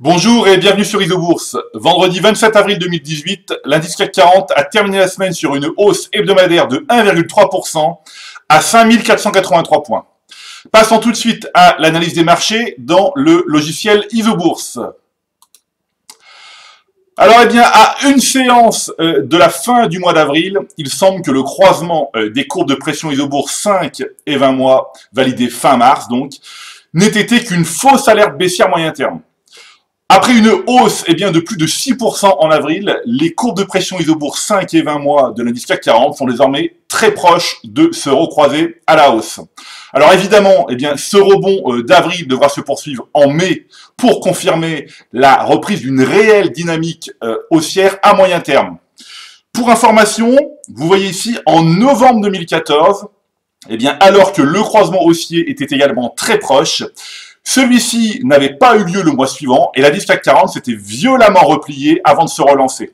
Bonjour et bienvenue sur Isobourse. Vendredi 27 avril 2018, l'indice CAC 40 a terminé la semaine sur une hausse hebdomadaire de 1,3% à 5483 points. Passons tout de suite à l'analyse des marchés dans le logiciel Isobourse. Alors, à une séance de la fin du mois d'avril, il semble que le croisement des courbes de pression Isobourse 5 et 20 mois, validé fin mars donc, n'ait été qu'une fausse alerte baissière moyen terme. Après une hausse de plus de 6% en avril, les courbes de pression Isobourse 5 et 20 mois de l'indice CAC 40 sont désormais très proches de se recroiser à la hausse. Alors évidemment, ce rebond d'avril devra se poursuivre en mai pour confirmer la reprise d'une réelle dynamique haussière à moyen terme. Pour information, vous voyez ici, en novembre 2014, alors que le croisement haussier était également très proche, celui-ci n'avait pas eu lieu le mois suivant et l'indice CAC 40 s'était violemment replié avant de se relancer.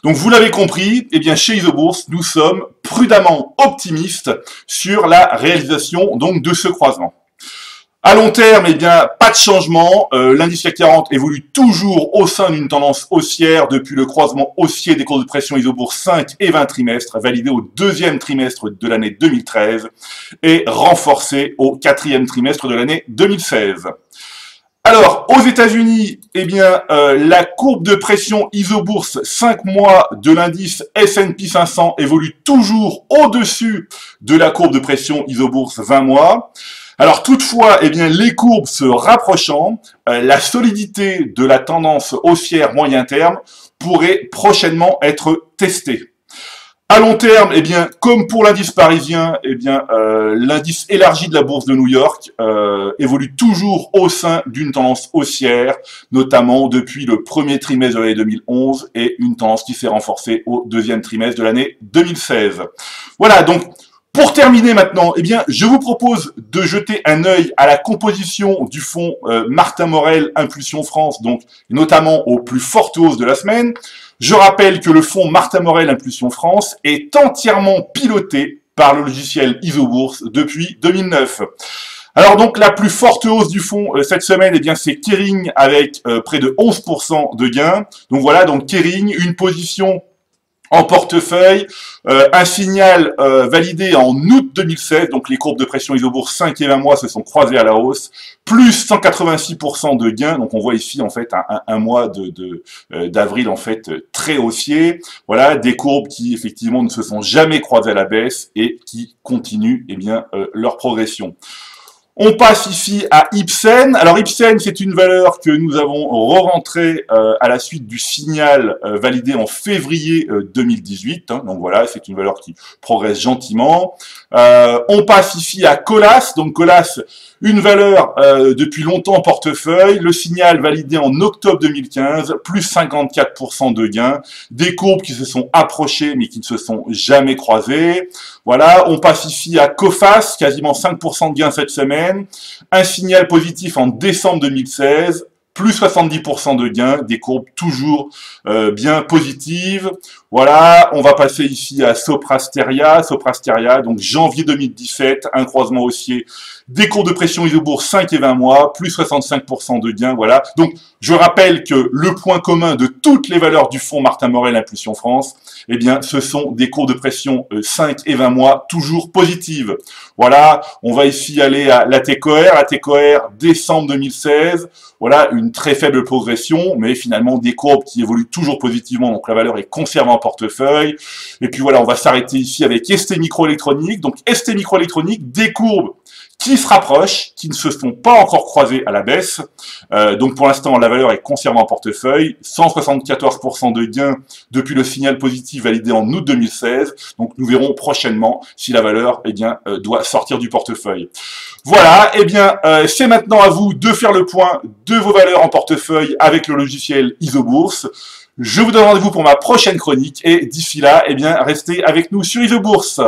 Donc vous l'avez compris, chez Isobourse, nous sommes prudemment optimistes sur la réalisation donc de ce croisement. À long terme, pas de changement. L'indice CAC 40 évolue toujours au sein d'une tendance haussière depuis le croisement haussier des courbes de pression Isobourse 5 et 20 trimestres, validé au deuxième trimestre de l'année 2013 et renforcé au quatrième trimestre de l'année 2016. Alors, aux États-Unis, la courbe de pression Isobourse 5 mois de l'indice S&P 500 évolue toujours au-dessus de la courbe de pression Isobourse 20 mois. Alors toutefois, les courbes se rapprochant, la solidité de la tendance haussière moyen terme pourrait prochainement être testée. À long terme, comme pour l'indice parisien, l'indice élargi de la bourse de New York évolue toujours au sein d'une tendance haussière, notamment depuis le premier trimestre de l'année 2011 et une tendance qui s'est renforcée au deuxième trimestre de l'année 2016. Voilà, donc pour terminer maintenant, je vous propose de jeter un œil à la composition du fonds Martin Morel Impulsion France, donc notamment aux plus fortes hausses de la semaine. Je rappelle que le fonds Martin Morel Impulsion France est entièrement piloté par le logiciel Isobourse depuis 2009. Alors donc la plus forte hausse du fonds cette semaine, c'est Kering avec près de 11% de gains. Donc voilà, donc Kering, une position en portefeuille, un signal validé en août 2016, donc les courbes de pression Isobourse 5 et 20 mois se sont croisées à la hausse, plus 186% de gains, donc on voit ici en fait un mois d'avril en fait très haussier, voilà, des courbes qui effectivement ne se sont jamais croisées à la baisse et qui continuent leur progression. On passe ici à Ipsen. Alors Ipsen, c'est une valeur que nous avons re-rentrée à la suite du signal validé en février 2018. Donc voilà, c'est une valeur qui progresse gentiment. On passe ici à Colas. Donc Colas, une valeur depuis longtemps en portefeuille. Le signal validé en octobre 2015, plus 54% de gains. Des courbes qui se sont approchées mais qui ne se sont jamais croisées. Voilà, on passe ici à Coface, quasiment 5% de gains cette semaine. Un signal positif en décembre 2016, plus 70% de gains, des courbes toujours bien positives. Voilà, on va passer ici à Soprasteria, donc janvier 2017, un croisement haussier, des courbes de pression Isobourse 5 et 20 mois, plus 65% de gains, voilà. Donc, je rappelle que le point commun de toutes les valeurs du fonds Martin Morel Impulsion France, ce sont des courbes de pression 5 et 20 mois, toujours positives. Voilà, on va ici aller à la TCOR, décembre 2016, voilà, une très faible progression, mais finalement des courbes qui évoluent toujours positivement, donc la valeur est conservée en portefeuille. Et puis voilà, on va s'arrêter ici avec ST Microélectronique. Donc ST Microélectronique, des courbes qui se rapprochent, qui ne se sont pas encore croisées à la baisse. Donc pour l'instant, la valeur est conservée en portefeuille. 174% de gains depuis le signal positif validé en août 2016. Donc nous verrons prochainement si la valeur doit sortir du portefeuille. Voilà, c'est maintenant à vous de faire le point de vos valeurs en portefeuille avec le logiciel Isobourse. Je vous donne rendez-vous pour ma prochaine chronique et d'ici là, restez avec nous sur Isobourse.